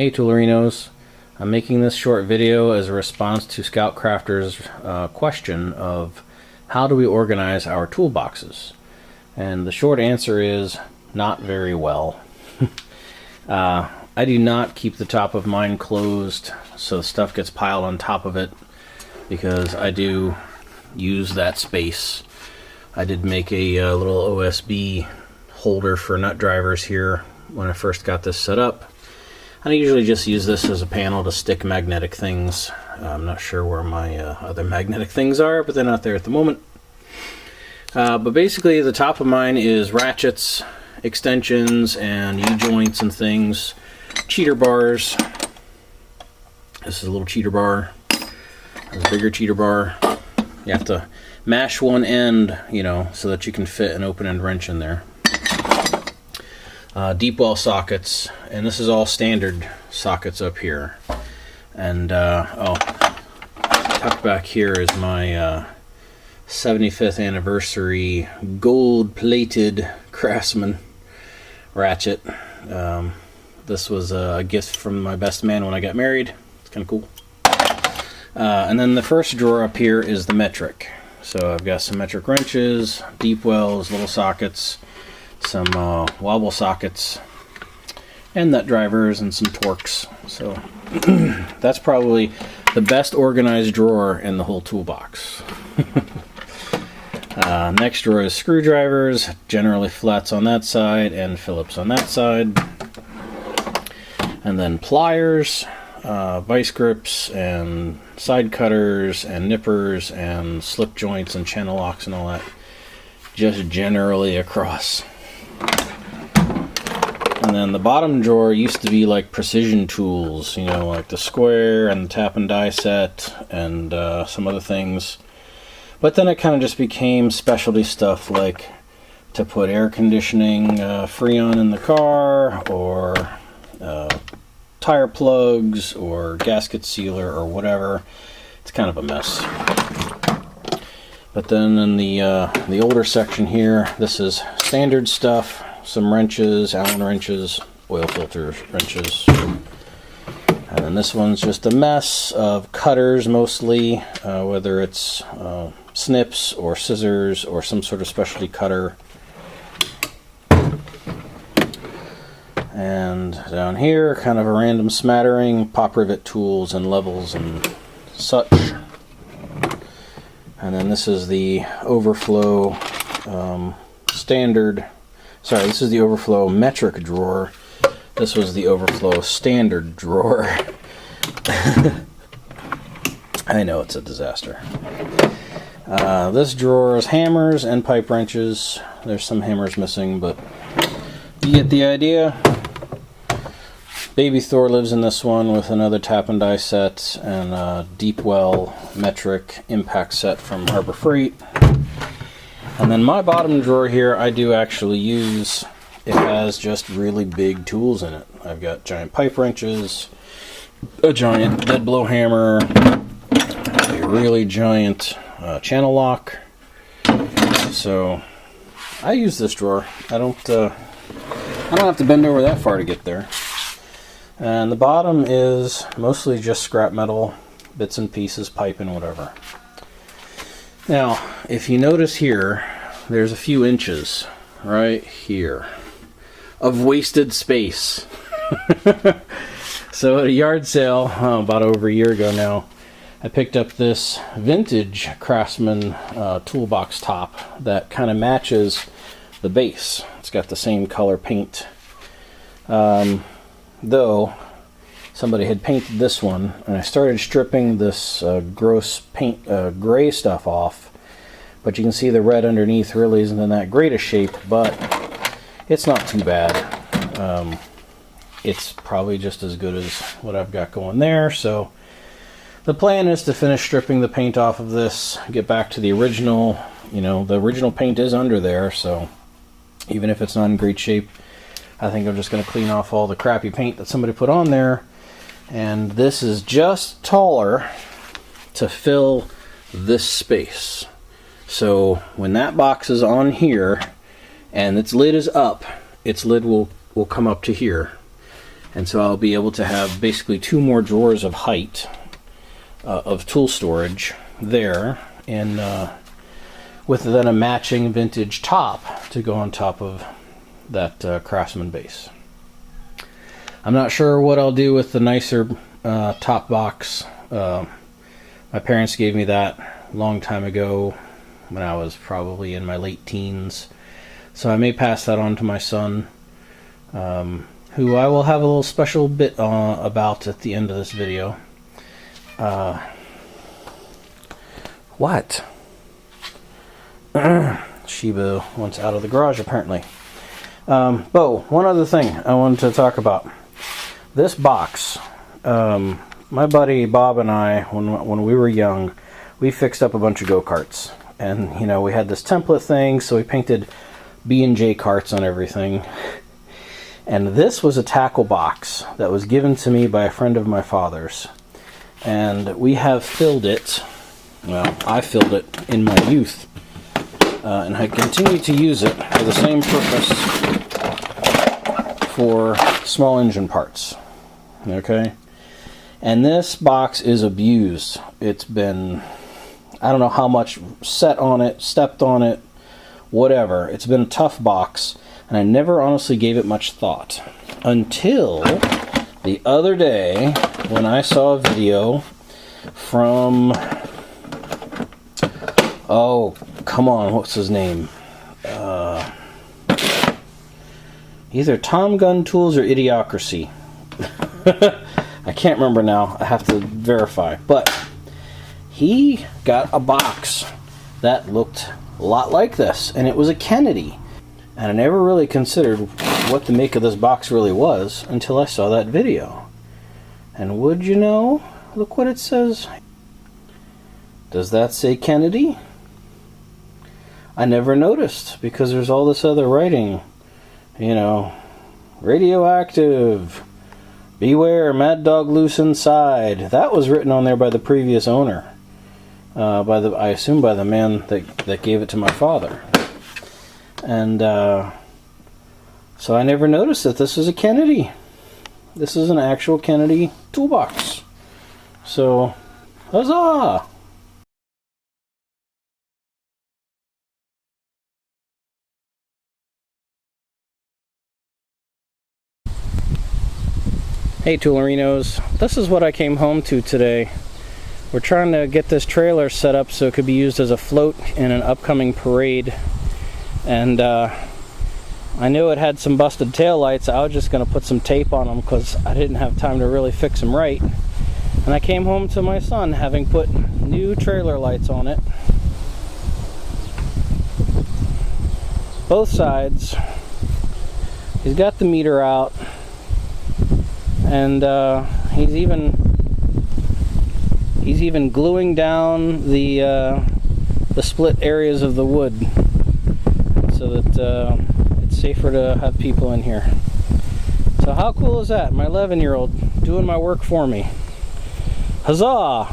Hey Toolerinos, I'm making this short video as a response to ScoutCrafter's question of how do we organize our toolboxes? And the short answer is not very well. I do not keep the top of mine closed so stuff gets piled on top of it, because I do use that space. I did make a little OSB holder for nut drivers here when I first got this set up. I usually just use this as a panel to stick magnetic things. I'm not sure where my other magnetic things are, but they're not there at the moment. But basically the top of mine is ratchets, extensions, and U-joints and things. Cheater bars. This is a little cheater bar. There's a bigger cheater bar. You have to mash one end, you know, so that you can fit an open-end wrench in there. Deep well sockets, and this is all standard sockets up here. And tucked back here is my 75th anniversary gold-plated Craftsman ratchet. This was a gift from my best man when I got married. It's kind of cool. And then the first drawer up here is the metric. So I've got some metric wrenches, deep wells, little sockets, some wobble sockets, and nut drivers, and some Torx. So that's probably the best organized drawer in the whole toolbox. Next drawer is screwdrivers, generally flats on that side and Phillips on that side. And then pliers, vice grips, and side cutters, and nippers, and slip joints, and channel locks, and all that. Just generally across. And then the bottom drawer used to be like precision tools, you know, like the square and the tap and die set and some other things. But then it kind of just became specialty stuff, like to put air conditioning Freon in the car, or tire plugs, or gasket sealer, or whatever. It's kind of a mess. But then in the older section here, this is standard stuff. Some wrenches, Allen wrenches, oil filter wrenches. And then this one's just a mess of cutters mostly, whether it's snips or scissors or some sort of specialty cutter. And down here, kind of a random smattering, pop rivet tools and levels and such. And then this is the overflow this is the overflow metric drawer. This was the overflow standard drawer. I know it's a disaster. This drawer is hammers and pipe wrenches. There's some hammers missing, but you get the idea. Baby Thor lives in this one with another tap and die set and a deep well metric impact set from Harbor Freight. And then my bottom drawer here, I do actually use. It has just really big tools in it. I've got giant pipe wrenches, a giant dead blow hammer, a really giant channel lock. So I use this drawer. I don't have to bend over that far to get there. And the bottom is mostly just scrap metal, bits and pieces, pipe, and whatever. Now, if you notice here, there's a few inches right here of wasted space. So at a yard sale, about over a year ago now, I picked up this vintage Craftsman toolbox top that kind of matches the base. It's got the same color paint. Though somebody had painted this one, and I started stripping this gross paint gray stuff off, but you can see the red underneath really isn't in that great a shape, but it's not too bad. It's probably just as good as what I've got going there. So the plan is to finish stripping the paint off of this, get back to the original. You know, the original paint is under there, so even if it's not in great shape, I think I'm just going to clean off all the crappy paint that somebody put on there. And this is just taller to fill this space. So when that box is on here and its lid is up, its lid will come up to here. And so I'll be able to have basically 2 more drawers of height of tool storage there, and with then a matching vintage top to go on top of that Craftsman base. I'm not sure what I'll do with the nicer top box. My parents gave me that a long time ago when I was probably in my late teens. So I may pass that on to my son, who I will have a little special bit about at the end of this video. What? Sheba wants out of the garage apparently. One other thing I wanted to talk about. This box, my buddy Bob and I, when we were young, we fixed up a bunch of go-karts. And, you know, we had this template thing, so we painted B&J carts on everything. And this was a tackle box that was given to me by a friend of my father's. And we have filled it, well, I filled it in my youth. And I continue to use it for the same purpose for small engine parts. Okay? And this box is abused. It's been, I don't know how much set on it, stepped on it, whatever. It's been a tough box, and I never honestly gave it much thought. Until the other day when I saw a video from, oh, come on, what's his name? Either Tom Gun Tools or Idiocracy. I can't remember now. I have to verify. But he got a box that looked a lot like this, and it was a Kennedy. And I never really considered what the make of this box really was until I saw that video. And would you know, look what it says. Does that say Kennedy? I never noticed because there's all this other writing. You know, radioactive, beware, mad dog loose inside. That was written on there by the previous owner. I assume by the man that gave it to my father. And so I never noticed that this was a Kennedy. This is an actual Kennedy toolbox. So, huzzah! Hey Toolerinos, this is what I came home to today. We're trying to get this trailer set up so it could be used as a float in an upcoming parade. And I knew it had some busted tail lights. I was just going to put some tape on them because I didn't have time to really fix them right. And I came home to my son having put new trailer lights on it. Both sides. He's got the meter out. And he's even gluing down the split areas of the wood so that it's safer to have people in here. So how cool is that? My 11-year-old doing my work for me. Huzzah!